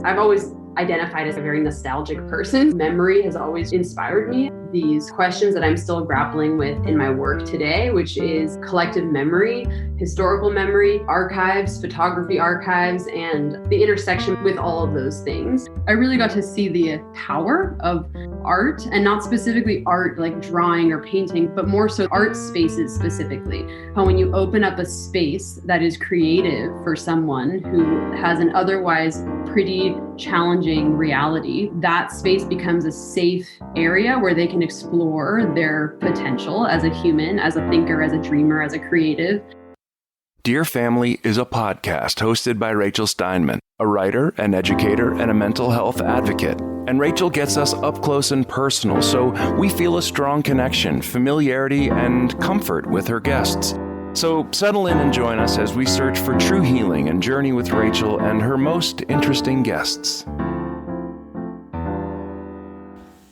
I've always identified as a very nostalgic person. Memory has always inspired me. These questions that I'm still grappling with in my work today, which is collective memory, historical memory, archives, photography archives, and the intersection with all of those things. I really got to see the power of art, and not specifically art like drawing or painting, but more so art spaces specifically. How when you open up a space that is creative for someone who has an otherwise pretty challenging reality, that space becomes a safe area where they can explore their potential as a human, as a thinker, as a dreamer, as a creative. Dear Family is a podcast hosted by Rachel Steinman, a writer, an educator, and a mental health advocate. And Rachel gets us up close and personal, so we feel a strong connection, familiarity, and comfort with her guests. So settle in and join us as we search for true healing and journey with Rachel and her most interesting guests.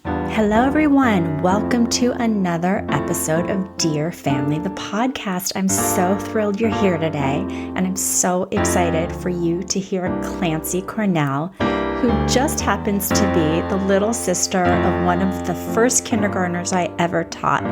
Hello, everyone. Welcome to another episode of Dear Family, the podcast. I'm so thrilled you're here today, and I'm so excited for you to hear Clancey Cornell, who just happens to be the little sister of one of the first kindergartners I ever taught.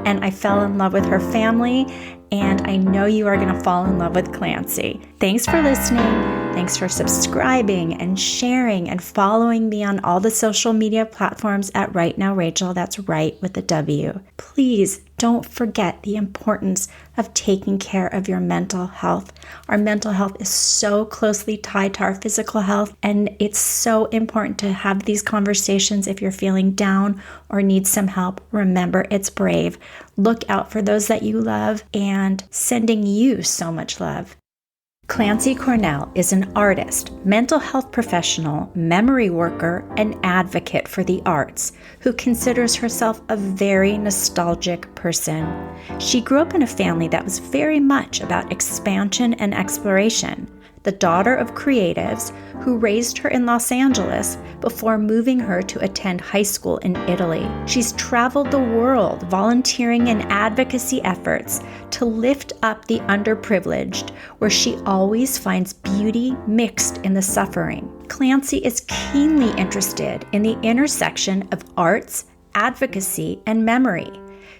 And I fell in love with her family, and I know you are going to fall in love with Clancey. Thanks for listening. Thanks for subscribing and sharing and following me on all the social media platforms at Right Now Rachel. That's right with a W. Please don't forget the importance of taking care of your mental health. Our mental health is so closely tied to our physical health, and it's so important to have these conversations if you're feeling down or need some help. Remember, it's brave. Look out for those that you love, and sending you so much love. Clancey Cornell is an artist, mental health professional, memory worker, and advocate for the arts who considers herself a very nostalgic person. She grew up in a family that was very much about expansion and exploration. The daughter of creatives who raised her in Los Angeles before moving her to attend high school in Italy. She's traveled the world volunteering in advocacy efforts to lift up the underprivileged, where she always finds beauty mixed in the suffering. Clancey is keenly interested in the intersection of arts, advocacy, and memory.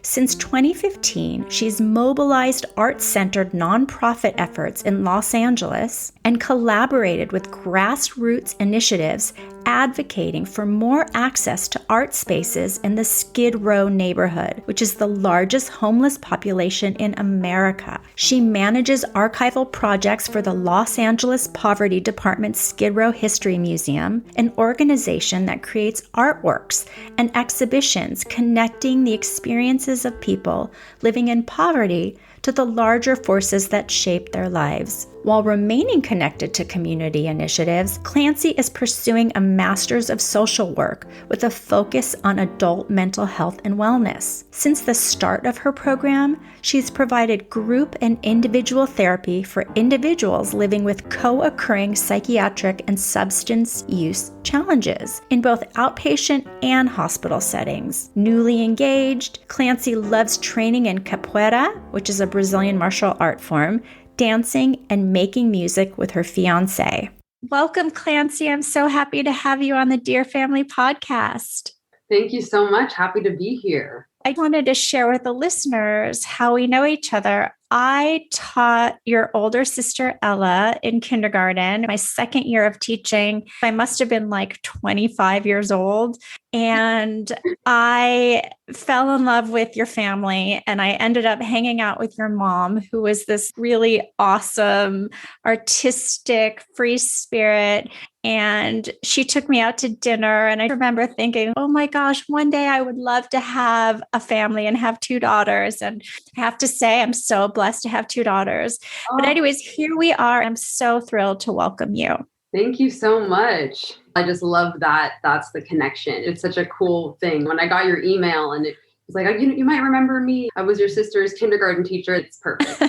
Since 2015, she's mobilized art-centered nonprofit efforts in Los Angeles and collaborated with grassroots initiatives advocating for more access to art spaces in the Skid Row neighborhood, which is the largest homeless population in America. She manages archival projects for the Los Angeles Poverty Department's Skid Row History Museum, an organization that creates artworks and exhibitions connecting the experiences of people living in poverty to the larger forces that shape their lives. While remaining connected to community initiatives, Clancey is pursuing a Master's of Social Work with a focus on adult mental health and wellness. Since the start of her program, she's provided group and individual therapy for individuals living with co-occurring psychiatric and substance use challenges in both outpatient and hospital settings. Newly engaged, Clancey loves training in capoeira, which is a Brazilian martial art form, dancing, and making music with her fiancé. Welcome, Clancey. I'm so happy to have you on the Dear Family podcast. Thank you so much. Happy to be here. I wanted to share with the listeners how we know each other. I taught your older sister, Ella, in kindergarten, my second year of teaching. I must have been like 25 years old. And I fell in love with your family. And I ended up hanging out with your mom, who was this really awesome, artistic, free spirit. And she took me out to dinner. And I remember thinking, oh my gosh, one day I would love to have a family and have two daughters. And I have to say, I'm so blessed to have two daughters. Oh. But anyways, here we are. I'm so thrilled to welcome you. Thank you so much. I just love that. That's the connection. It's such a cool thing. When I got your email and it was like, you might remember me. I was your sister's kindergarten teacher. It's perfect.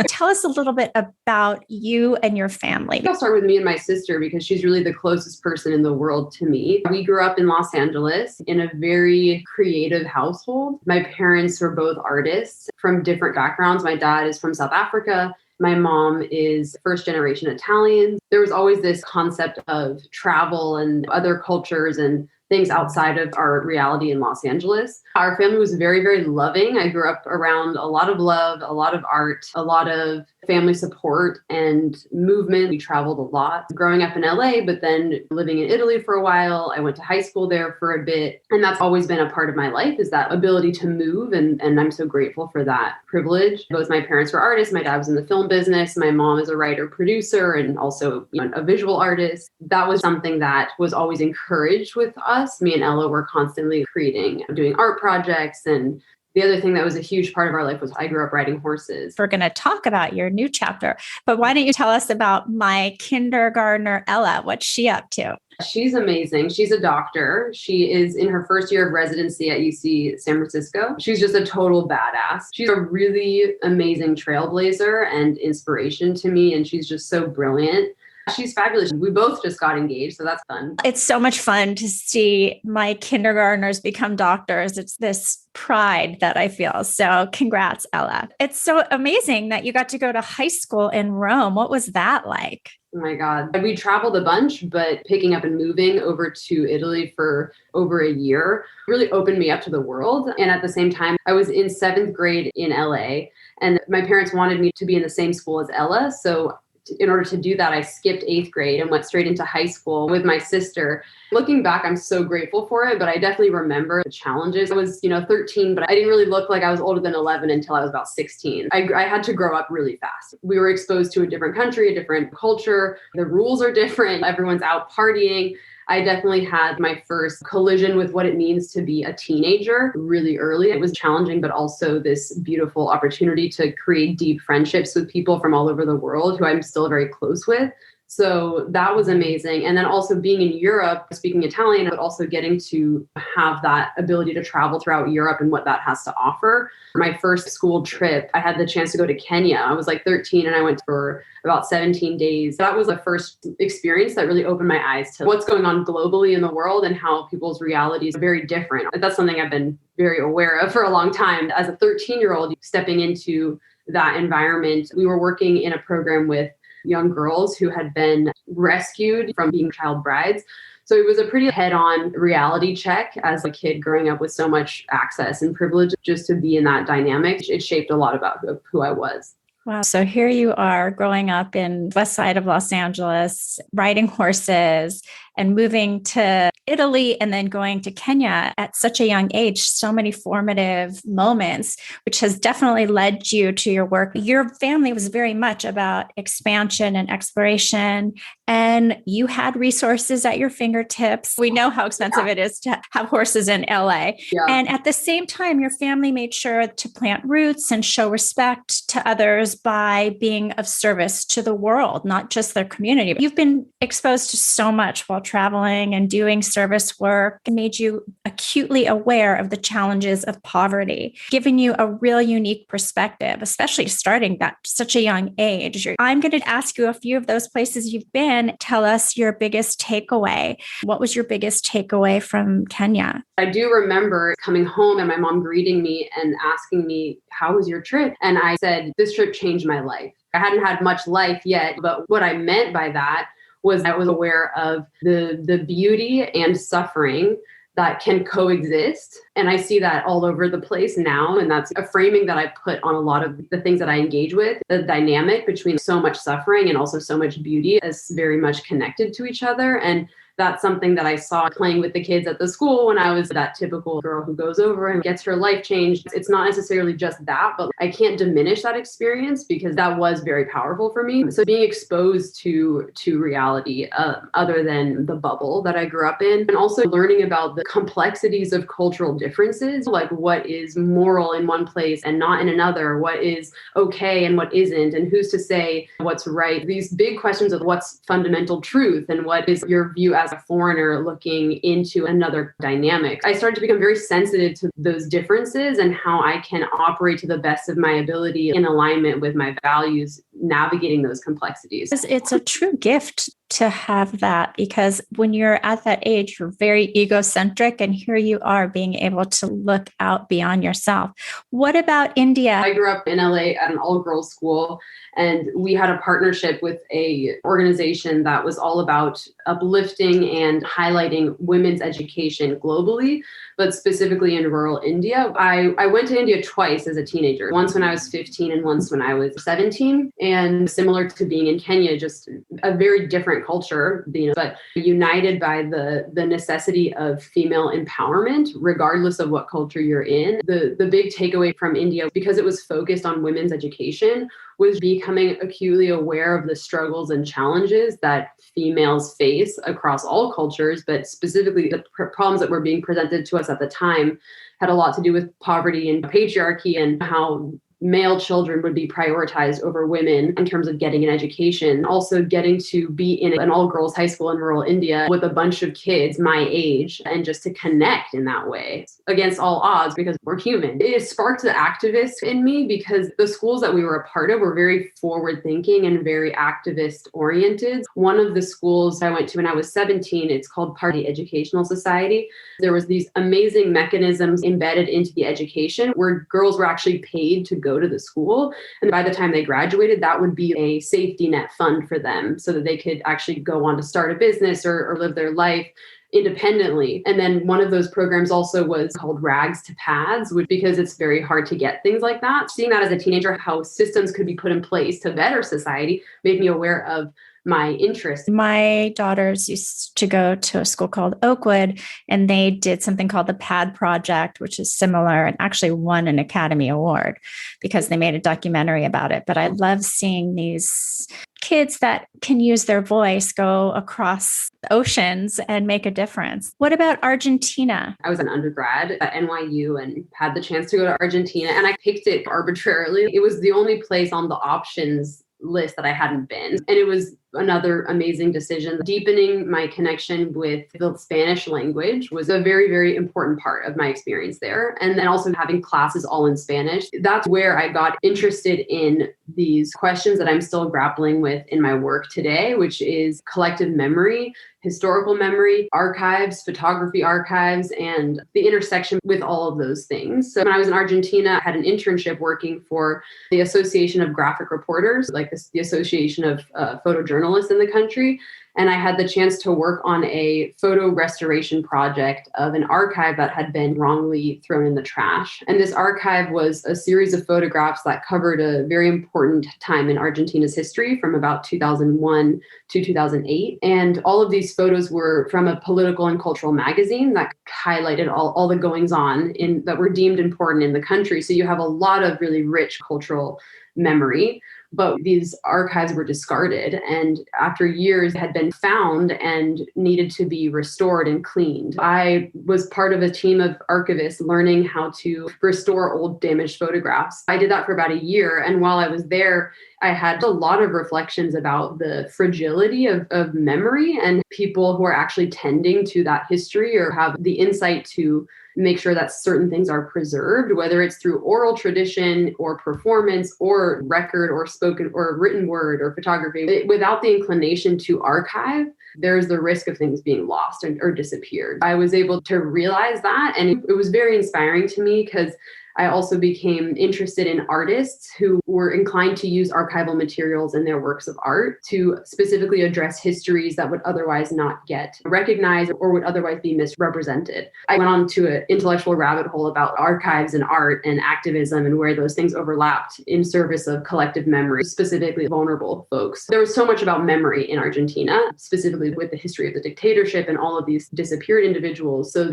Tell us a little bit about you and your family. I'll start with me and my sister because she's really the closest person in the world to me. We grew up in Los Angeles in a very creative household. My parents were both artists from different backgrounds. My dad is from South Africa My mom is first generation Italian. There was always this concept of travel and other cultures and things outside of our reality in Los Angeles. Our family was very, very loving. I grew up around a lot of love, a lot of art, a lot of family support and movement. We traveled a lot growing up in LA, but then living in Italy for a while. I went to high school there for a bit. And that's always been a part of my life, is that ability to move. And I'm so grateful for that privilege. Both my parents were artists. My dad was in the film business. My mom is a writer, producer, and also a visual artist. That was something that was always encouraged with us. Me and Ella were constantly creating, doing art projects. And the other thing that was a huge part of our life was I grew up riding horses. We're going to talk about your new chapter, but why don't you tell us about my kindergartner, Ella? What's she up to? She's amazing. She's a doctor. She is in her first year of residency at UC San Francisco. She's just a total badass. She's a really amazing trailblazer and inspiration to me. And she's just so brilliant. She's fabulous. We both just got engaged, so that's fun. It's so much fun to see my kindergartners become doctors. It's this pride that I feel. So congrats, Ella. It's so amazing that you got to go to high school in Rome. What was that like? Oh my God. We traveled a bunch, but picking up and moving over to Italy for over a year really opened me up to the world. And at the same time, I was in 7th grade in LA, and my parents wanted me to be in the same school as Ella. So in order to do that, I skipped 8th grade and went straight into high school with my sister. Looking back, I'm so grateful for it, but I definitely remember the challenges. I was, 13, but I didn't really look like I was older than 11 until I was about 16. I had to grow up really fast. We were exposed to a different country, a different culture. The rules are different. Everyone's out partying. I definitely had my first collision with what it means to be a teenager really early. It was challenging, but also this beautiful opportunity to create deep friendships with people from all over the world who I'm still very close with. So that was amazing. And then also being in Europe, speaking Italian, but also getting to have that ability to travel throughout Europe and what that has to offer. My first school trip, I had the chance to go to Kenya. I was like 13 and I went for about 17 days. That was the first experience that really opened my eyes to what's going on globally in the world and how people's realities are very different. That's something I've been very aware of for a long time. As a 13-year-old, stepping into that environment, we were working in a program with young girls who had been rescued from being child brides. So it was a pretty head-on reality check as a kid growing up with so much access and privilege. Just to be in that dynamic, it shaped a lot about who I was. Wow. So here you are growing up in west side of Los Angeles, riding horses and moving to Italy and then going to Kenya at such a young age, so many formative moments, which has definitely led you to your work. Your family was very much about expansion and exploration, and you had resources at your fingertips. We know how expensive it is to have horses in LA. Yeah. And at the same time, your family made sure to plant roots and show respect to others by being of service to the world, not just their community. You've been exposed to so much while traveling and doing service work. It made you acutely aware of the challenges of poverty, giving you a real unique perspective, especially starting at such a young age. I'm going to ask you a few of those places you've been. Tell us your biggest takeaway. What was your biggest takeaway from Kenya? I do remember coming home and my mom greeting me and asking me, "How was your trip?" And I said, "This trip changed my life." I hadn't had much life yet, but what I meant by that was I was aware of the beauty and suffering that can coexist. And I see that all over the place now. And that's a framing that I put on a lot of the things that I engage with. The dynamic between so much suffering and also so much beauty is very much connected to each other. And that's something that I saw playing with the kids at the school when I was that typical girl who goes over and gets her life changed. It's not necessarily just that, but I can't diminish that experience because that was very powerful for me. So being exposed to reality other than the bubble that I grew up in, and also learning about the complexities of cultural differences, like what is moral in one place and not in another, what is okay and what isn't, and who's to say what's right. These big questions of what's fundamental truth and what is your view as a foreigner looking into another dynamic. I started to become very sensitive to those differences and how I can operate to the best of my ability in alignment with my values, navigating those complexities. It's a true gift to have that, because when you're at that age, you're very egocentric, and here you are being able to look out beyond yourself. What about India? I grew up in LA at an all-girls school, and we had a partnership with an organization that was all about uplifting and highlighting women's education globally, but specifically in rural India. I went to India twice as a teenager, once when I was 15 and once when I was 17. And similar to being in Kenya, just a very different culture, but united by the necessity of female empowerment, regardless of what culture you're in. The big takeaway from India, because it was focused on women's education, was becoming acutely aware of the struggles and challenges that females face across all cultures, but specifically the problems that were being presented to us at the time had a lot to do with poverty and patriarchy, and how male children would be prioritized over women in terms of getting an education. Also getting to be in an all-girls high school in rural India with a bunch of kids my age, and just to connect in that way against all odds, because we're human. It sparked the activist in me, because the schools that we were a part of were very forward-thinking and very activist-oriented. One of the schools I went to when I was 17, it's called Party Educational Society. There was these amazing mechanisms embedded into the education where girls were actually paid to go to the school. And by the time they graduated, that would be a safety net fund for them so that they could actually go on to start a business or live their life independently. And then one of those programs also was called Rags to Pads, which, because it's very hard to get things like that. Seeing that as a teenager, how systems could be put in place to better society, made me aware of my interest. My daughters used to go to a school called Oakwood, and they did something called the PAD Project, which is similar, and actually won an Academy Award because they made a documentary about it. But I love seeing these kids that can use their voice go across oceans and make a difference. What about Argentina? I was an undergrad at NYU and had the chance to go to Argentina, and I picked it arbitrarily. It was the only place on the options list that I hadn't been. And it was another amazing decision. Deepening my connection with the Spanish language was a very, very important part of my experience there. And then also having classes all in Spanish. That's where I got interested in these questions that I'm still grappling with in my work today, which is collective memory, historical memory, archives, photography archives, and the intersection with all of those things. So when I was in Argentina, I had an internship working for the Association of Graphic Reporters, like the Association of Photojournalists in the country. And I had the chance to work on a photo restoration project of an archive that had been wrongly thrown in the trash. And this archive was a series of photographs that covered a very important time in Argentina's history from about 2001 to 2008. And all of these photos were from a political and cultural magazine that highlighted all the goings on that were deemed important in the country. So you have a lot of really rich cultural memory. But these archives were discarded, and after years had been found and needed to be restored and cleaned. I was part of a team of archivists learning how to restore old damaged photographs. I did that for about a year, and while I was there, I had a lot of reflections about the fragility of memory, and people who are actually tending to that history or have the insight to make sure that certain things are preserved, whether it's through oral tradition or performance or record or spoken or written word or photography. Without the inclination to archive, there's the risk of things being lost or disappeared. I was able to realize that, and it was very inspiring to me, because I also became interested in artists who were inclined to use archival materials in their works of art to specifically address histories that would otherwise not get recognized or would otherwise be misrepresented. I went on to an intellectual rabbit hole about archives and art and activism and where those things overlapped in service of collective memory, specifically vulnerable folks. There was so much about memory in Argentina, specifically with the history of the dictatorship and all of these disappeared individuals. So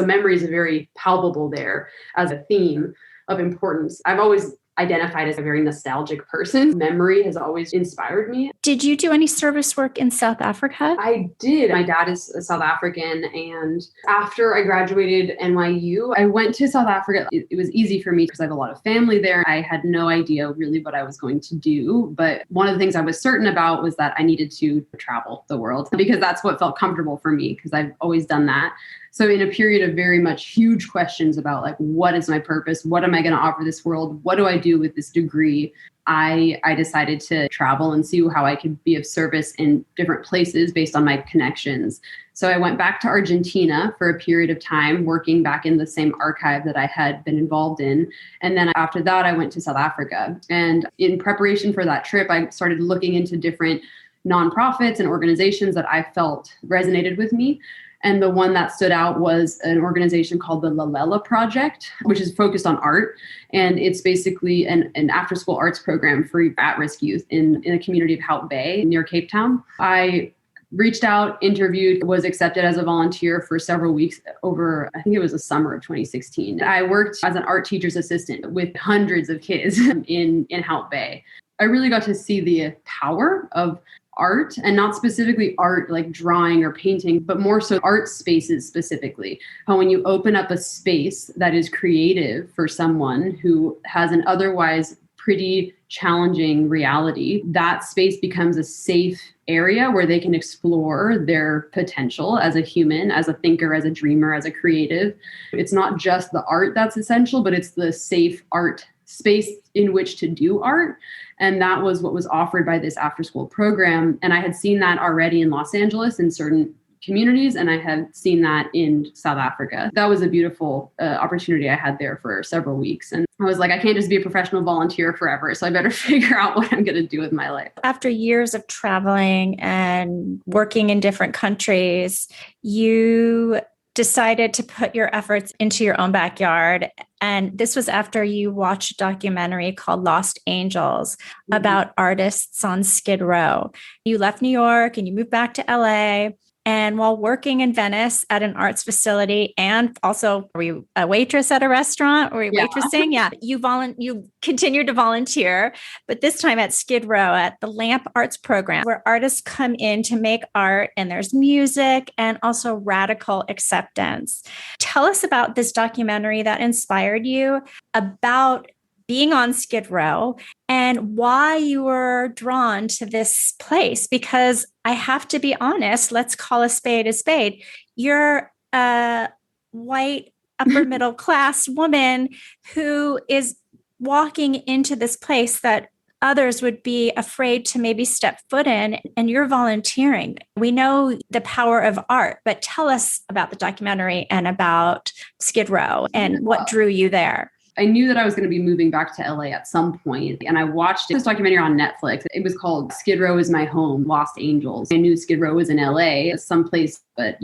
memory is very palpable there as a theme of importance. I've always identified as a very nostalgic person. Memory has always inspired me. Did you do any service work in South Africa? I did. My dad is a South African, and after I graduated NYU, I went to South Africa. It was easy for me because I have a lot of family there. I had no idea really what I was going to do, but one of the things I was certain about was that I needed to travel the world, because that's what felt comfortable for me, because I've always done that. So in a period of very much huge questions about like, what is my purpose? What am I going to offer this world? What do I do with this degree? I decided to travel and see how I could be of service in different places based on my connections. So I went back to Argentina for a period of time, working back in the same archive that I had been involved in. And then after that, I went to South Africa. And in preparation for that trip, I started looking into different nonprofits and organizations that I felt resonated with me. And the one that stood out was an organization called the Lalela Project, which is focused on art. And it's basically an after-school arts program for at-risk youth in the community of Hout Bay near Cape Town. I reached out, interviewed, was accepted as a volunteer for several weeks over, I think it was the summer of 2016. I worked as an art teacher's assistant with hundreds of kids in Hout Bay. I really got to see the power of art, and not specifically art like drawing or painting, but more so art spaces specifically. How when you open up a space that is creative for someone who has an otherwise pretty challenging reality, that space becomes a safe area where they can explore their potential as a human, as a thinker, as a dreamer, as a creative. It's not just the art that's essential, but it's the safe art space in which to do art. And that was what was offered by this after school program. And I had seen that already in Los Angeles in certain communities, and I had seen that in South Africa. That was a beautiful opportunity I had there for several weeks. And I was like, I can't just be a professional volunteer forever. So I better figure out what I'm going to do with my life. After years of traveling and working in different countries, you decided to put your efforts into your own backyard. And this was after you watched a documentary called Lost Angels about artists on Skid Row. You left New York and you moved back to LA. And while working in Venice at an arts facility, and also were you a waitress at a restaurant? Were you waitressing? Yeah. You continued to volunteer, but this time at Skid Row at the LAMP Arts Program, where artists come in to make art, and there's music and also radical acceptance. Tell us about this documentary that inspired you, about being on Skid Row, and why you were drawn to this place. Because I have to be honest, let's call a spade a spade. You're a white, upper middle class woman who is walking into this place that others would be afraid to maybe step foot in, and you're volunteering. We know the power of art, but tell us about the documentary and about Skid Row and what drew you there. I knew that I was going to be moving back to LA at some point, and I watched this documentary on Netflix. It was called Skid Row is My Home, Lost Angels. I knew Skid Row was in LA, someplace, but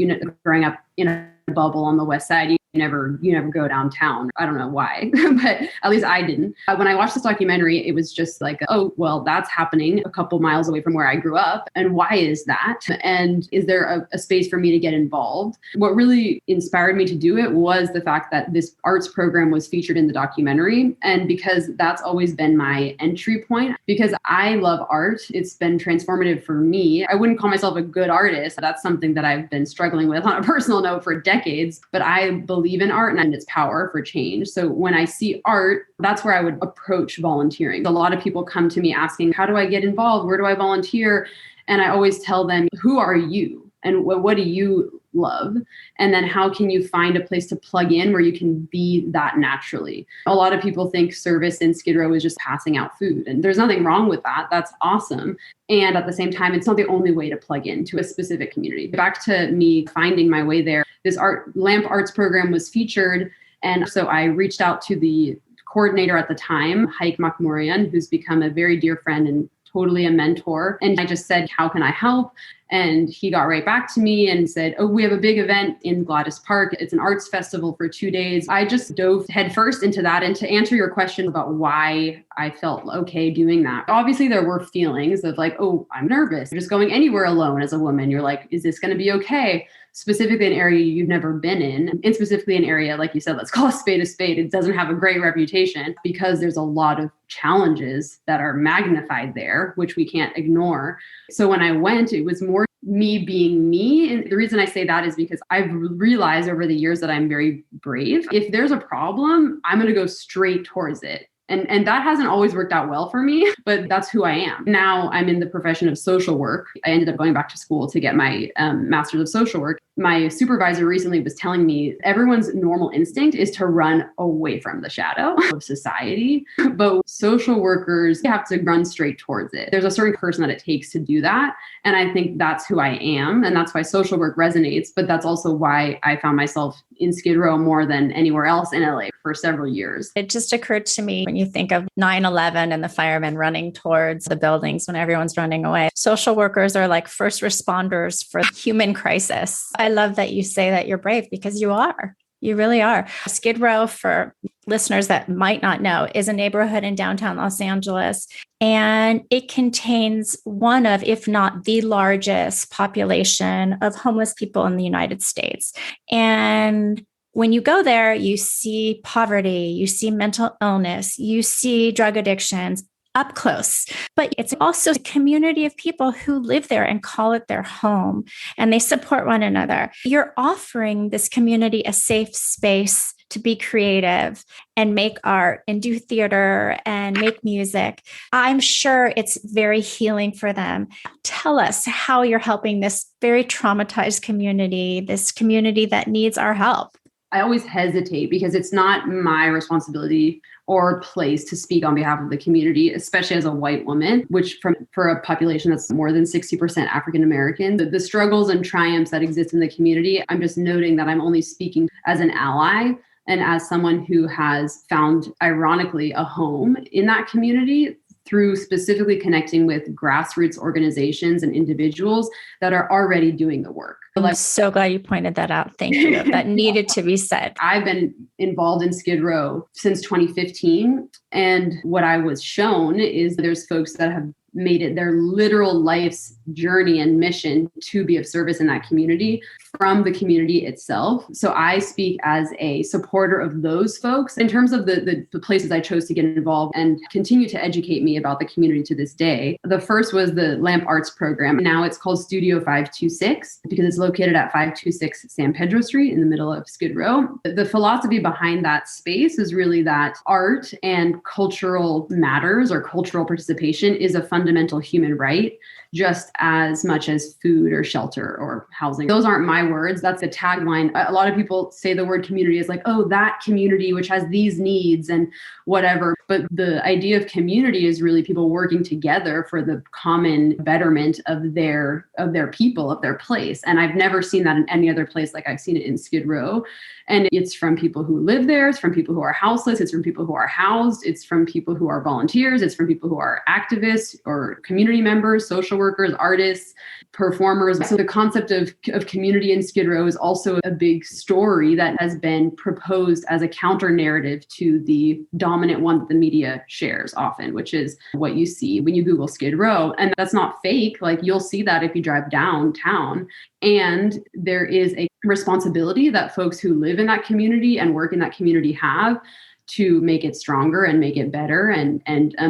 growing up in a bubble on the West Side, you never go downtown. I don't know why, but at least I didn't. When I watched this documentary, it was just like, oh, well, that's happening a couple miles away from where I grew up. And why is that? And is there a space for me to get involved? What really inspired me to do it was the fact that this arts program was featured in the documentary. And because that's always been my entry point, because I love art, it's been transformative for me. I wouldn't call myself a good artist. That's something that I've been struggling with on a personal note for decades, but I believe in art and its power for change. So when I see art, that's where I would approach volunteering. A lot of people come to me asking, how do I get involved? Where do I volunteer? And I always tell them, who are you? And what do you love? And then how can you find a place to plug in where you can be that naturally? A lot of people think service in Skid Row is just passing out food. And there's nothing wrong with that. That's awesome. And at the same time, it's not the only way to plug into a specific community. Back to me finding my way there, this LAMP Arts program was featured. And so I reached out to the coordinator at the time, Haik Makmurian, who's become a very dear friend and totally a mentor. And I just said, how can I help? And he got right back to me and said, oh, we have a big event in Gladys Park. It's an arts festival for 2 days. I just dove headfirst into that. And to answer your question about why I felt okay doing that, obviously there were feelings of like, oh, I'm nervous. Just going anywhere alone as a woman. You're like, is this going to be okay? Specifically an area you've never been in, and specifically an area, like you said, let's call a spade a spade. It doesn't have a great reputation because there's a lot of challenges that are magnified there, which we can't ignore. So when I went, it was more me being me. And the reason I say that is because I've realized over the years that I'm very brave. If there's a problem, I'm going to go straight towards it. And that hasn't always worked out well for me, but that's who I am. Now I'm in the profession of social work. I ended up going back to school to get my master's of social work. My supervisor recently was telling me everyone's normal instinct is to run away from the shadow of society, but social workers have to run straight towards it. There's a certain person that it takes to do that. And I think that's who I am. And that's why social work resonates. But that's also why I found myself in Skid Row more than anywhere else in LA for several years. It just occurred to me when you think of 9/11 and the firemen running towards the buildings when everyone's running away. Social workers are like first responders for human crisis. I love that you say that you're brave because you are. You really are. Skid Row, for listeners that might not know, is a neighborhood in downtown Los Angeles. And it contains one of, if not the largest population of homeless people in the United States. And when you go there, you see poverty, you see mental illness, you see drug addictions up close. But it's also a community of people who live there and call it their home, and they support one another. You're offering this community a safe space to be creative and make art and do theater and make music. I'm sure it's very healing for them. Tell us how you're helping this very traumatized community, this community that needs our help. I always hesitate because it's not my responsibility or place to speak on behalf of the community, especially as a white woman, which for a population that's more than 60% African American, the struggles and triumphs that exist in the community, I'm just noting that I'm only speaking as an ally and as someone who has found, ironically, a home in that community through specifically connecting with grassroots organizations and individuals that are already doing the work. I'm so glad you pointed that out. Thank you. That needed to be said. I've been involved in Skid Row since 2015. And what I was shown is there's folks that have made it their literal life's journey and mission to be of service in that community from the community itself. So I speak as a supporter of those folks. In terms of the places I chose to get involved and continue to educate me about the community to this day, the first was the Lamp Arts program. Now it's called Studio 526 because it's located at 526 San Pedro Street in the middle of Skid Row. The philosophy behind that space is really that art and cultural matters or cultural participation is a fundamental human right, just as much as food or shelter or housing. Those aren't my words. That's the tagline. A lot of people say the word community is like, oh, that community, which has these needs and whatever. But the idea of community is really people working together for the common betterment of their people, of their place. And I've never seen that in any other place like I've seen it in Skid Row. And it's from people who live there. It's from people who are houseless. It's from people who are housed. It's from people who are volunteers. It's from people who are activists or community members, social workers, artists, performers. So the concept of community in Skid Row is also a big story that has been proposed as a counter narrative to the dominant one that the media shares often, which is what you see when you Google Skid Row. And that's not fake. Like you'll see that if you drive downtown. And there is a responsibility that folks who live in that community and work in that community have to make it stronger and make it better and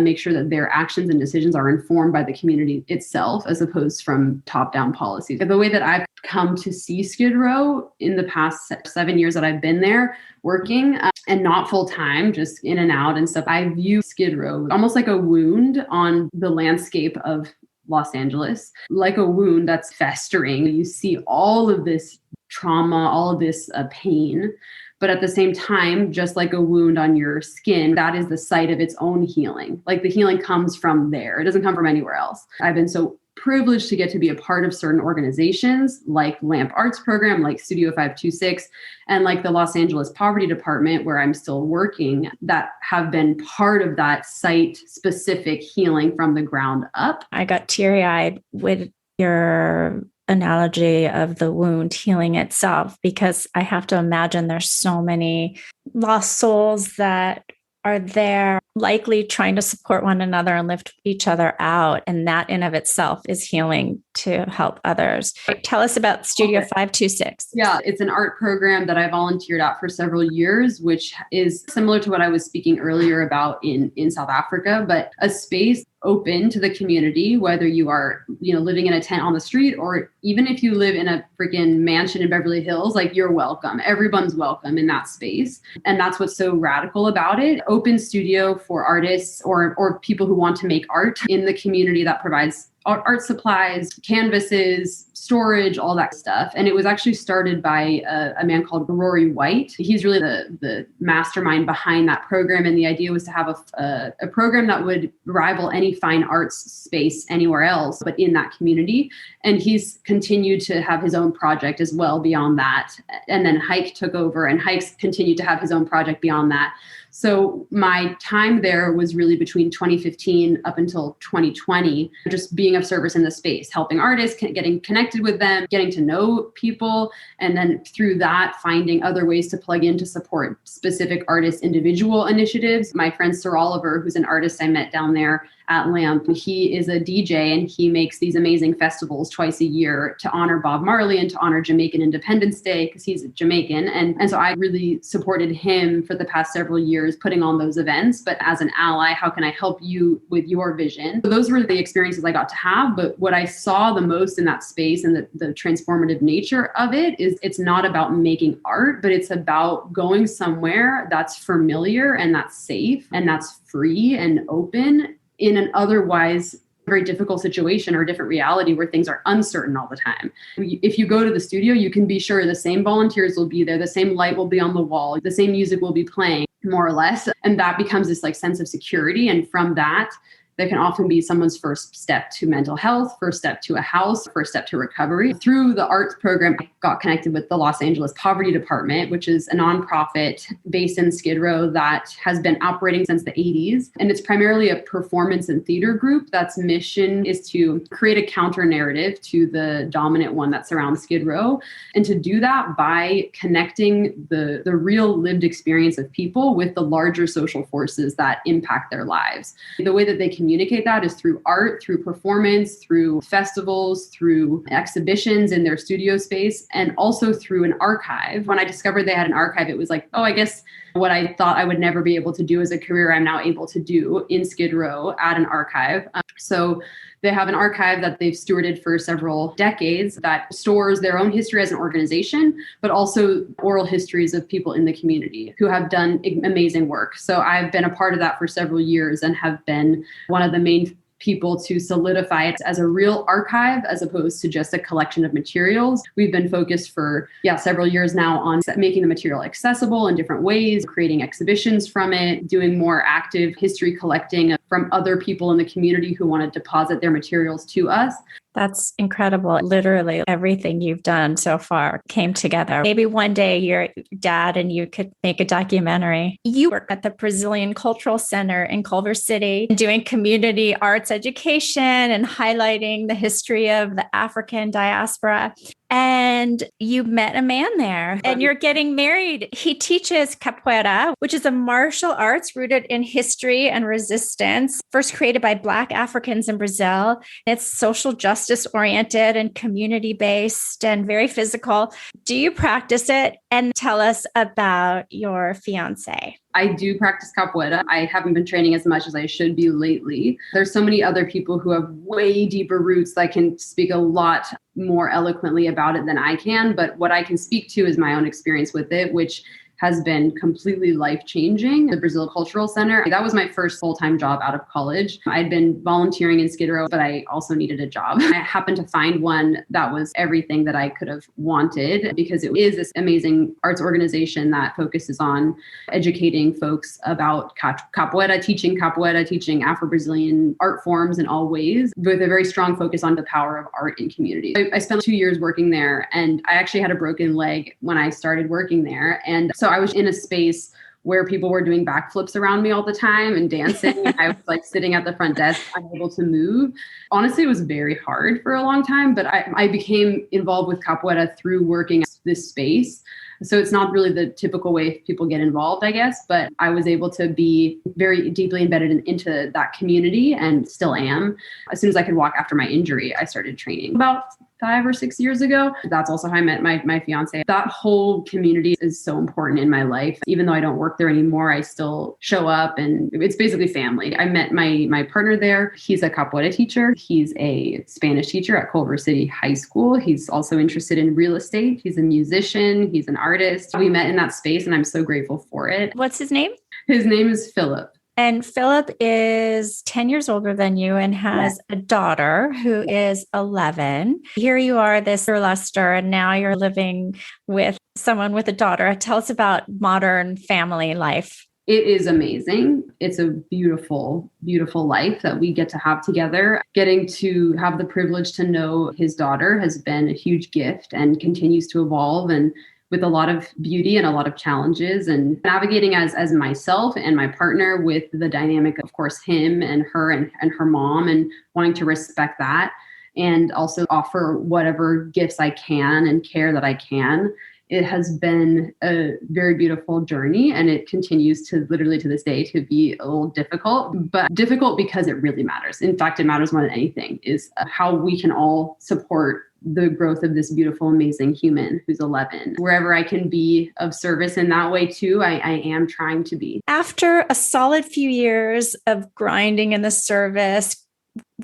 make sure that their actions and decisions are informed by the community itself as opposed from top-down policies. The way that I've come to see Skid Row in the past 7 years that I've been there working and not full-time, just in and out and stuff, I view Skid Row almost like a wound on the landscape of Los Angeles, like a wound that's festering. You see all of this trauma, all of this pain. But at the same time, just like a wound on your skin, that is the site of its own healing. Like the healing comes from there. It doesn't come from anywhere else. I've been so privileged to get to be a part of certain organizations like Lamp Arts Program, like Studio 526, and like the Los Angeles Poverty Department, where I'm still working, that have been part of that site-specific healing from the ground up. I got teary-eyed with your analogy of the wound healing itself, because I have to imagine there's so many lost souls that are there likely trying to support one another and lift each other out. And that in of itself is healing to help others. Tell us about Studio 526. Yeah, it's an art program that I volunteered at for several years, which is similar to what I was speaking earlier about in South Africa, but a space open to the community, whether you are, living in a tent on the street, or even if you live in a freaking mansion in Beverly Hills, like, you're welcome. Everyone's welcome in that space. And that's what's so radical about it. Open studio for artists or people who want to make art in the community that provides art supplies, canvases, storage, all that stuff. And it was actually started by a man called Rory White. He's really the mastermind behind that program. And the idea was to have a program that would rival any fine arts space anywhere else, but in that community. And he's continued to have his own project as well beyond that. And then Hike took over, and Hike's continued to have his own project beyond that. So my time there was really between 2015 up until 2020, just being of service in the space, helping artists, getting connected with them, getting to know people, and then through that, finding other ways to plug in to support specific artists' individual initiatives. My friend Sir Oliver, who's an artist I met down there at LAMP, he is a DJ, and he makes these amazing festivals twice a year to honor Bob Marley and to honor Jamaican Independence Day, because he's a Jamaican. And so I really supported him for the past several years putting on those events. But as an ally, how can I help you with your vision? So those were the experiences I got to have. But what I saw the most in that space and the transformative nature of it is it's not about making art, but it's about going somewhere that's familiar and that's safe and that's free and open in an otherwise very difficult situation or a different reality where things are uncertain all the time. If you go to the studio, you can be sure the same volunteers will be there, the same light will be on the wall, the same music will be playing, more or less. And that becomes this sense of security. And from that, that can often be someone's first step to mental health, first step to a house, first step to recovery. Through the arts program, I got connected with the Los Angeles Poverty Department, which is a nonprofit based in Skid Row that has been operating since the 80s. And it's primarily a performance and theater group that's mission is to create a counter narrative to the dominant one that surrounds Skid Row. And to do that by connecting the real lived experience of people with the larger social forces that impact their lives. The way that they communicate that is through art, through performance, through festivals, through exhibitions in their studio space, and also through an archive. When I discovered they had an archive, it was like, oh, I guess what I thought I would never be able to do as a career, I'm now able to do in Skid Row at an archive. So they have an archive that they've stewarded for several decades that stores their own history as an organization, but also oral histories of people in the community who have done amazing work. So I've been a part of that for several years and have been one of the main people to solidify it as a real archive as opposed to just a collection of materials. We've been focused for several years now on making the material accessible in different ways, creating exhibitions from it, doing more active history collecting from other people in the community who want to deposit their materials to us. That's incredible. Literally everything you've done so far came together. Maybe one day your dad and you could make a documentary. You work at the Brazilian Cultural Center in Culver City, doing community arts education and highlighting the history of the African diaspora. And you met a man there and you're getting married. He teaches capoeira, which is a martial arts rooted in history and resistance, first created by Black Africans in Brazil. It's social justice oriented and community based and very physical. Do you practice it? And tell us about your fiance. I do practice capoeira. I haven't been training as much as I should be lately. There's so many other people who have way deeper roots that can speak a lot more eloquently about it than I can. But what I can speak to is my own experience with it, which has been completely life-changing. The Brazil Cultural Center, that was my first full-time job out of college. I'd been volunteering in Skid Row, but I also needed a job. I happened to find one that was everything that I could have wanted because it is this amazing arts organization that focuses on educating folks about capoeira, teaching Afro-Brazilian art forms in all ways, with a very strong focus on the power of art in community. I spent 2 years working there, and I actually had a broken leg when I started working there. And so I was in a space where people were doing backflips around me all the time and dancing. And I was sitting at the front desk, unable to move. Honestly, it was very hard for a long time, but I became involved with capoeira through working at this space. So it's not really the typical way people get involved, I guess, but I was able to be very deeply embedded into that community and still am. As soon as I could walk after my injury, I started training. About 5 or 6 years ago. That's also how I met my fiance. That whole community is so important in my life. Even though I don't work there anymore, I still show up and it's basically family. I met my partner there. He's a capoeira teacher. He's a Spanish teacher at Culver City High School. He's also interested in real estate. He's a musician. He's an artist. We met in that space and I'm so grateful for it. What's his name? His name is Philip. And Philip is 10 years older than you and has a daughter who is 11. Here you are, this burlester, and now you're living with someone with a daughter. Tell us about modern family life. It is amazing. It's a beautiful, beautiful life that we get to have together. Getting to have the privilege to know his daughter has been a huge gift and continues to evolve, and with a lot of beauty and a lot of challenges, and navigating as myself and my partner with the dynamic, of course, him and her mom, and wanting to respect that and also offer whatever gifts I can and care that I can. It has been a very beautiful journey, and it continues to literally to this day to be a little difficult, but difficult because it really matters. In fact, it matters more than anything is how we can all support the growth of this beautiful, amazing human who's 11. Wherever I can be of service in that way too, I am trying to be. After a solid few years of grinding in the service,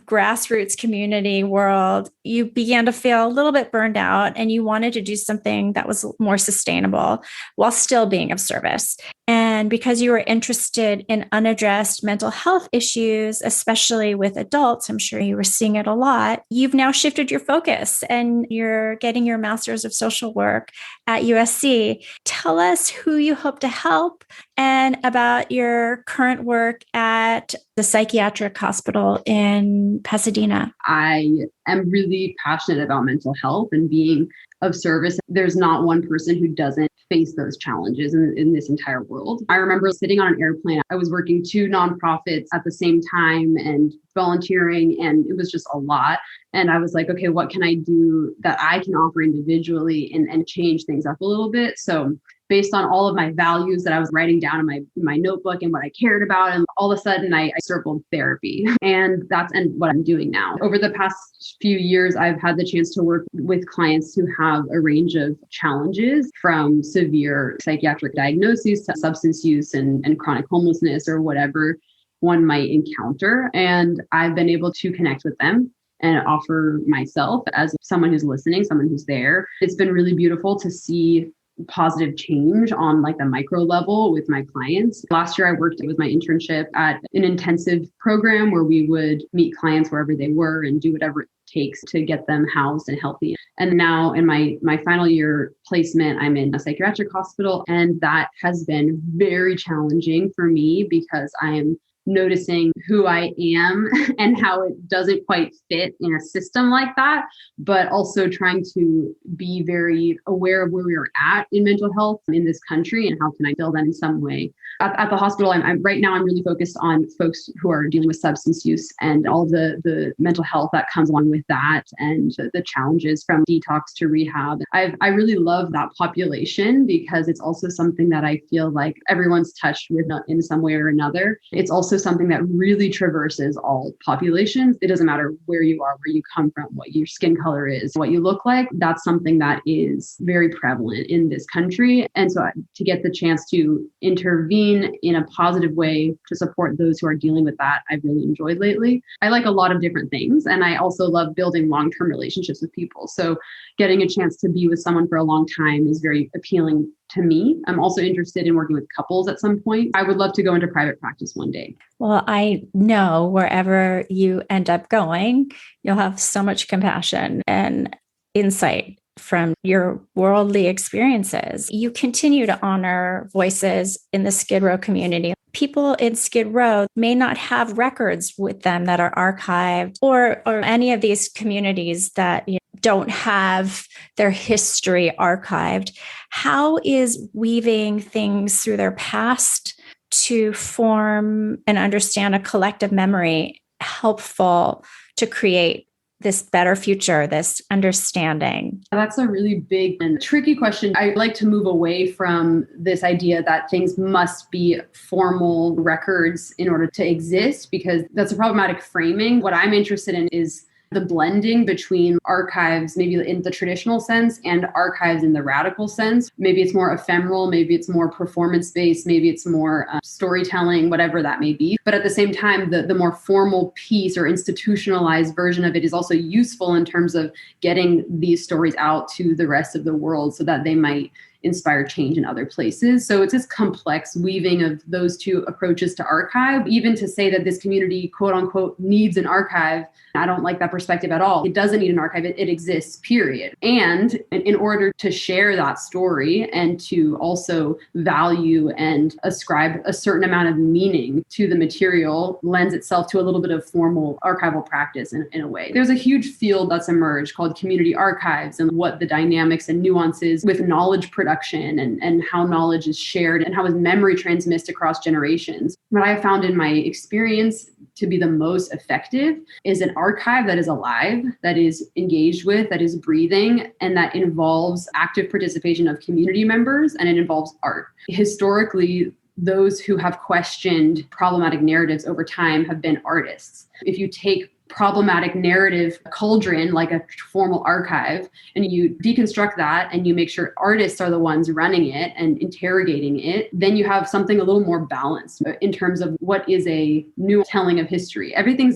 grassroots community world, you began to feel a little bit burned out and you wanted to do something that was more sustainable while still being of service. And because you were interested in unaddressed mental health issues, especially with adults, I'm sure you were seeing it a lot, you've now shifted your focus and you're getting your master's of social work at USC. Tell us who you hope to help and about your current work at the psychiatric hospital in Pasadena. I am really passionate about mental health and being of service. There's not one person who doesn't face those challenges in this entire world. I remember sitting on an airplane. I was working 2 nonprofits at the same time and volunteering, and it was just a lot. And I was like, okay, what can I do that I can offer individually and change things up a little bit? So based on all of my values that I was writing down in my notebook and what I cared about, and all of a sudden I circled therapy, and that's what I'm doing now. Over the past few years, I've had the chance to work with clients who have a range of challenges, from severe psychiatric diagnoses to substance use and chronic homelessness or whatever one might encounter. And I've been able to connect with them and offer myself as someone who's listening, someone who's there. It's been really beautiful to see positive change on like the micro level with my clients. Last year, I worked with my internship at an intensive program where we would meet clients wherever they were and do whatever it takes to get them housed and healthy. And now in my final year placement, I'm in a psychiatric hospital, and that has been very challenging for me because I am noticing who I am and how it doesn't quite fit in a system like that, but also trying to be very aware of where we are at in mental health in this country and how can I fill that in some way. At the hospital, I'm right now, I'm really focused on folks who are dealing with substance use and all the mental health that comes along with that, and the challenges from detox to rehab. I really love that population because it's also something that I feel like everyone's touched with in some way or another. It's also something that really traverses all populations. It doesn't matter where you are, where you come from, what your skin color is, what you look like. That's something that is very prevalent in this country. And so to get the chance to intervene in a positive way to support those who are dealing with that, I've really enjoyed lately. I like a lot of different things. And I also love building long-term relationships with people. So getting a chance to be with someone for a long time is very appealing to me. I'm also interested in working with couples at some point. I would love to go into private practice one day. Well, I know wherever you end up going, you'll have so much compassion and insight from your worldly experiences. You continue to honor voices in the Skid Row community. People in Skid Row may not have records with them that are archived, or any of these communities that don't have their history archived. How is weaving things through their past to form and understand a collective memory helpful to create this better future, this understanding? That's a really big and tricky question. I like to move away from this idea that things must be formal records in order to exist, because that's a problematic framing. What I'm interested in is the blending between archives, maybe in the traditional sense, and archives in the radical sense. Maybe it's more ephemeral, maybe it's more performance-based, maybe it's more storytelling, whatever that may be. But at the same time, the more formal piece or institutionalized version of it is also useful in terms of getting these stories out to the rest of the world so that they might inspire change in other places. So it's this complex weaving of those two approaches to archive. Even to say that this community, quote unquote, needs an archive, I don't like that perspective at all. It doesn't need an archive. It exists, period. And in order to share that story and to also value and ascribe a certain amount of meaning to the material lends itself to a little bit of formal archival practice in a way. There's a huge field that's emerged called community archives and what the dynamics and nuances with knowledge production and how knowledge is shared and how is memory transmissed across generations. What I found in my experience to be the most effective is an archive that is alive, that is engaged with, that is breathing, and that involves active participation of community members, and it involves art. Historically, those who have questioned problematic narratives over time have been artists. If you take problematic narrative cauldron, like a formal archive, and you deconstruct that and you make sure artists are the ones running it and interrogating it, then you have something a little more balanced in terms of what is a new telling of history. Everything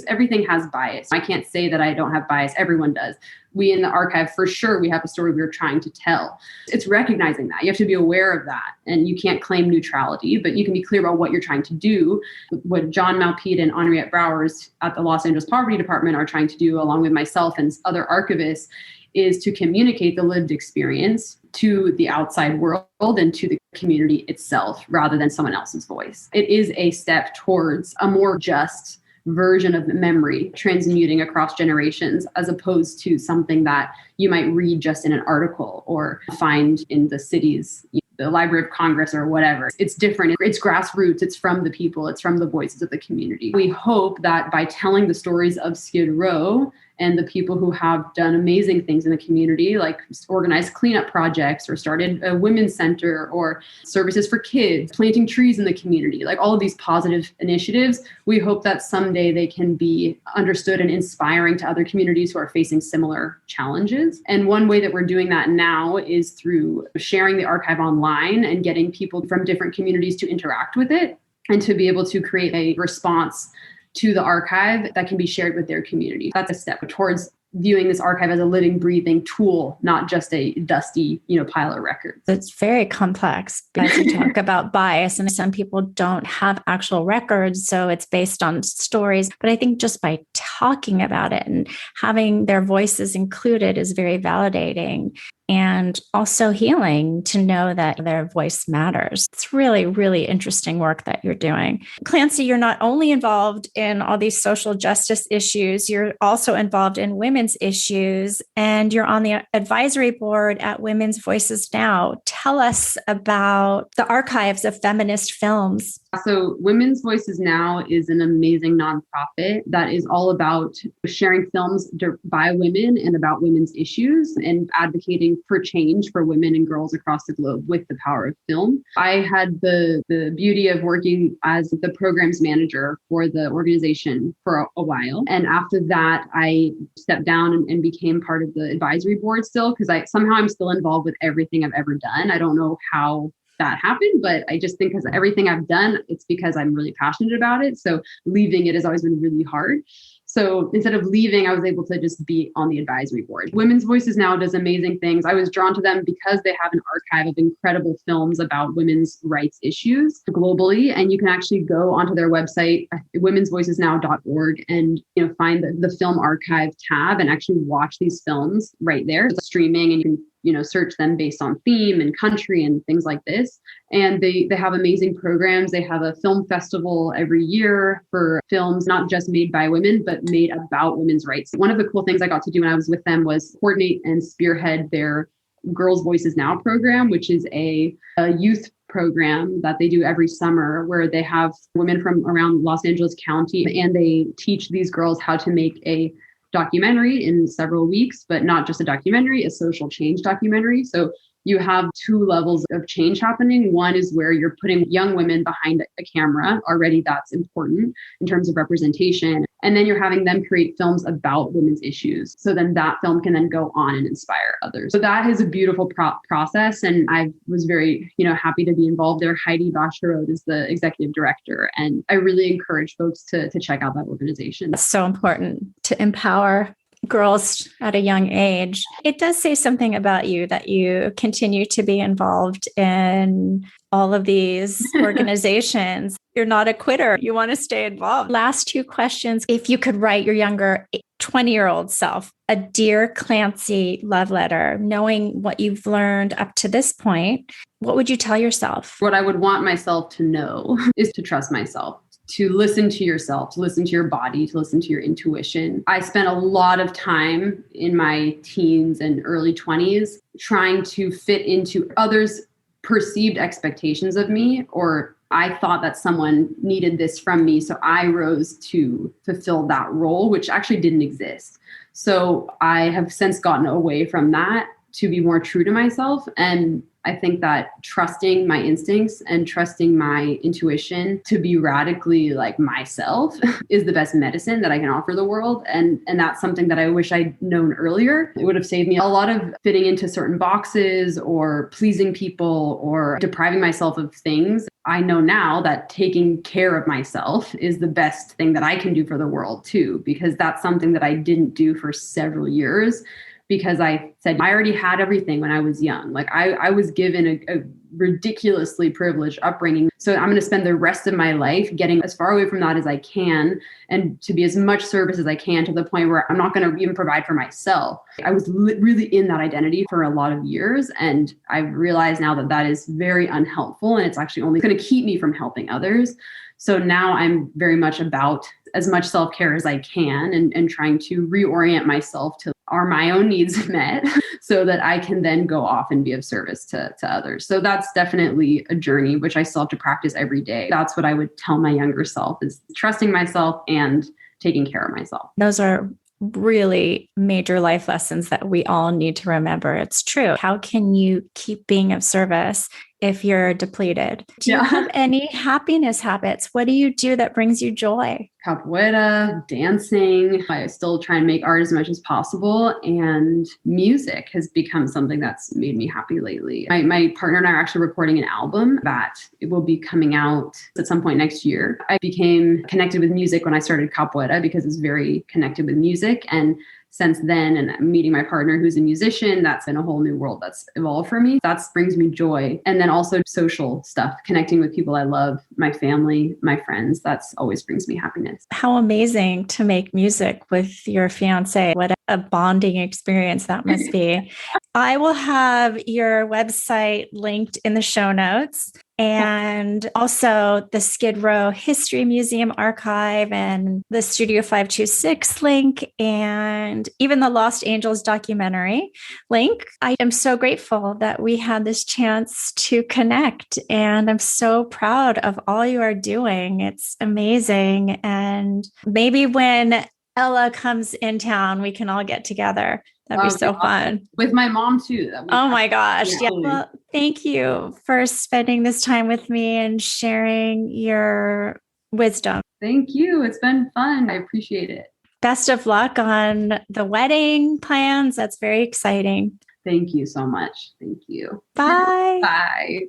has bias. I can't say that I don't have bias. Everyone does. We in the archive, for sure, we have a story we're trying to tell. It's recognizing that. You have to be aware of that. And you can't claim neutrality, but you can be clear about what you're trying to do. What John Malpete and Henriette Browers at the Los Angeles Poverty Department are trying to do, along with myself and other archivists, is to communicate the lived experience to the outside world and to the community itself, rather than someone else's voice. It is a step towards a more just version of the memory transmuting across generations, as opposed to something that you might read just in an article or find in the city's, the Library of Congress or whatever. It's different. It's grassroots. It's from the people. It's from the voices of the community. We hope that by telling the stories of Skid Row and the people who have done amazing things in the community, like organized cleanup projects or started a women's center or services for kids, planting trees in the community, like all of these positive initiatives, we hope that someday they can be understood and inspiring to other communities who are facing similar challenges. And one way that we're doing that now is through sharing the archive online and getting people from different communities to interact with it and to be able to create a response to the archive that can be shared with their community. That's a step towards viewing this archive as a living, breathing tool, not just a dusty, pile of records. It's very complex because you talk about bias, and some people don't have actual records, so it's based on stories. But I think just by talking about it and having their voices included is very validating. And also healing to know that their voice matters. It's really, really interesting work that you're doing. Clancey, you're not only involved in all these social justice issues, you're also involved in women's issues, and you're on the advisory board at Women's Voices Now. Tell us about the archives of feminist films. So Women's Voices Now is an amazing nonprofit that is all about sharing films by women and about women's issues and advocating for change for women and girls across the globe with the power of film. I had the beauty of working as the programs manager for the organization for a while. And after that, I stepped down and became part of the advisory board still, because I'm still involved with everything I've ever done. I don't know how that happened, but I just think because everything I've done, it's because I'm really passionate about it. So leaving it has always been really hard. So instead of leaving, I was able to just be on the advisory board. Women's Voices Now does amazing things. I was drawn to them because they have an archive of incredible films about women's rights issues globally. And you can actually go onto their website, womensvoicesnow.org, and find the film archive tab and actually watch these films right there. It's streaming, and you can search them based on theme and country and things like this. And they have amazing programs. They have a film festival every year for films, not just made by women, but made about women's rights. One of the cool things I got to do when I was with them was coordinate and spearhead their Girls Voices Now program, which is a youth program that they do every summer where they have women from around Los Angeles County, and they teach these girls how to make a documentary in several weeks, but not just a documentary, a social change documentary. So you have two levels of change happening. One is where you're putting young women behind a camera. Already that's important in terms of representation. And then you're having them create films about women's issues. So then that film can then go on and inspire others. So that is a beautiful process. And I was very, happy to be involved there. Heidi Basharod is the executive director. And I really encourage folks to check out that organization. It's so important to empower girls at a young age. It does say something about you that you continue to be involved in all of these organizations. You're not a quitter. You want to stay involved. Last two questions. If you could write your younger 20-year-old self a Dear Clancey love letter, knowing what you've learned up to this point, what would you tell yourself? What I would want myself to know is to trust myself, to listen to yourself, to listen to your body, to listen to your intuition. I spent a lot of time in my teens and early 20s trying to fit into others' perceived expectations of me, or I thought that someone needed this from me. So I rose to fulfill that role, which actually didn't exist. So I have since gotten away from that to be more true to myself. And I think that trusting my instincts and trusting my intuition to be radically like myself is the best medicine that I can offer the world. And that's something that I wish I'd known earlier. It would have saved me a lot of fitting into certain boxes or pleasing people or depriving myself of things. I know now that taking care of myself is the best thing that I can do for the world too, because that's something that I didn't do for several years. Because I said, I already had everything when I was young. Like I was given a ridiculously privileged upbringing. So I'm going to spend the rest of my life getting as far away from that as I can and to be as much service as I can, to the point where I'm not going to even provide for myself. I was really in that identity for a lot of years. And I've realized now that that is very unhelpful. And it's actually only going to keep me from helping others. So now I'm very much about as much self-care as I can and trying to reorient myself to, are my own needs met so that I can then go off and be of service to others. So that's definitely a journey, which I still have to practice every day. That's what I would tell my younger self, is trusting myself and taking care of myself. Those are really major life lessons that we all need to remember. It's true. How can you keep being of service if you're depleted? Do you have any happiness habits? What do you do that brings you joy? Capoeira, dancing. I still try and make art as much as possible. And music has become something that's made me happy lately. My partner and I are actually recording an album that it will be coming out at some point next year. I became connected with music when I started capoeira because it's very connected with music. And since then, and meeting my partner who's a musician, that's been a whole new world that's evolved for me. That brings me joy. And then also social stuff, connecting with people I love, my family, my friends, that's always brings me happiness. How amazing to make music with your fiance. What a bonding experience that must be. I will have your website linked in the show notes. And also the Skid Row History Museum archive and the Studio 526 link, and even the Lost Angels documentary link. I am so grateful that we had this chance to connect, and I'm so proud of all you are doing. It's amazing. And maybe when Ella comes in town, we can all get together. That'd be so fun. With my mom too. Oh my gosh. Yeah. Well, thank you for spending this time with me and sharing your wisdom. Thank you. It's been fun. I appreciate it. Best of luck on the wedding plans. That's very exciting. Thank you so much. Thank you. Bye. Bye.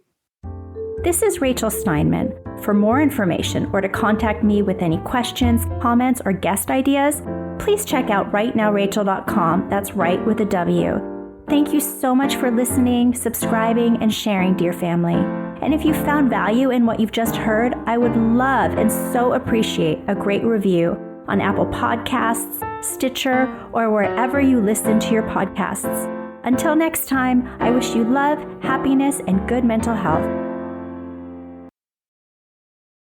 This is Rachel Steinman. For more information or to contact me with any questions, comments, or guest ideas, please check out rightnowrachel.com. That's right with a W. Thank you so much for listening, subscribing, and sharing, dear family. And if you found value in what you've just heard, I would love and so appreciate a great review on Apple Podcasts, Stitcher, or wherever you listen to your podcasts. Until next time, I wish you love, happiness, and good mental health.